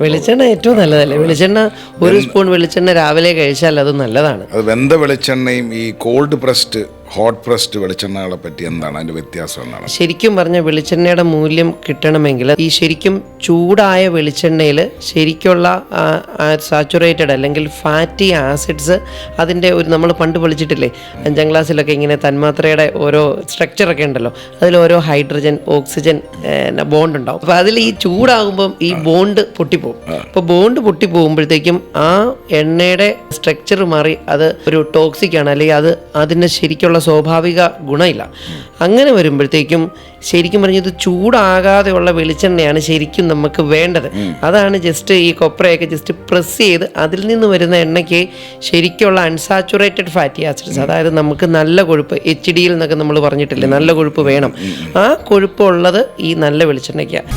വെളിച്ചെണ്ണ ഏറ്റവും നല്ലതല്ലേ? വെളിച്ചെണ്ണ ഒരു സ്പൂൺ വെളിച്ചെണ്ണ രാവിലെ കഴിച്ചാൽ അത് നല്ലതാണ്. അത് വെന്ത വെളിച്ചെണ്ണയും ഈ കോൾഡ് പ്രസ്ഡ് ഹോട്ട് പ്രസ്ഡ് വെളിച്ചെണ്ണകളെ പറ്റി എന്താണ് അതിന്റെ വ്യത്യാസം എന്താണ്? ശരിക്കും പറഞ്ഞ വെളിച്ചെണ്ണയുടെ മൂല്യം കിട്ടണമെങ്കിൽ ഈ ശരിക്കും ചൂടായ വെളിച്ചെണ്ണയിൽ ശരിക്കുള്ള സാച്ചുറേറ്റഡ് അല്ലെങ്കിൽ ഫാറ്റി ആസിഡ്സ് അതിൻ്റെ ഒരു നമ്മൾ പണ്ട് വിളിച്ചിട്ടില്ലേ 5ാം ക്ലാസ്സിലൊക്കെ ഇങ്ങനെ തന്മാത്രയുടെ ഓരോ സ്ട്രക്ചറൊക്കെ ഉണ്ടല്ലോ, അതിൽ ഓരോ ഹൈഡ്രജൻ ഓക്സിജൻ ബോണ്ട് ഉണ്ടാവും. അപ്പോൾ അതിൽ ഈ ചൂടാകുമ്പം ഈ ബോണ്ട് പൊട്ടിപ്പോകും. അപ്പോൾ ബോണ്ട് പൊട്ടിപ്പോകുമ്പോഴത്തേക്കും ആ എണ്ണയുടെ സ്ട്രക്ചർ മാറി അത് ഒരു ടോക്സിക് ആണ്, അല്ലെങ്കിൽ അത് അതിൻ്റെ ശരിക്കുള്ള സ്വാഭാവിക ഗുണമില്ല. അങ്ങനെ വരുമ്പോഴത്തേക്കും ശരിക്കും പറഞ്ഞത് ചൂടാകാതെയുള്ള വെളിച്ചെണ്ണയാണ് ശരിക്കും നമുക്ക് വേണ്ടത്. അതാണ് ജസ്റ്റ് ഈ കൊപ്രയൊക്കെ ജസ്റ്റ് പ്രസ് ചെയ്ത് അതിൽ നിന്ന് വരുന്ന എണ്ണയ്ക്ക് ശരിക്കുള്ള അൺസാച്ചുറേറ്റഡ് ഫാറ്റി ആസിഡ്സ്, അതായത് നമുക്ക് നല്ല കൊഴുപ്പ് HDL എന്നൊക്കെ നമ്മൾ പറഞ്ഞിട്ടില്ലേ, നല്ല കൊഴുപ്പ് വേണം. ആ കൊഴുപ്പുള്ളത് ഈ നല്ല വെളിച്ചെണ്ണയ്ക്കാണ്.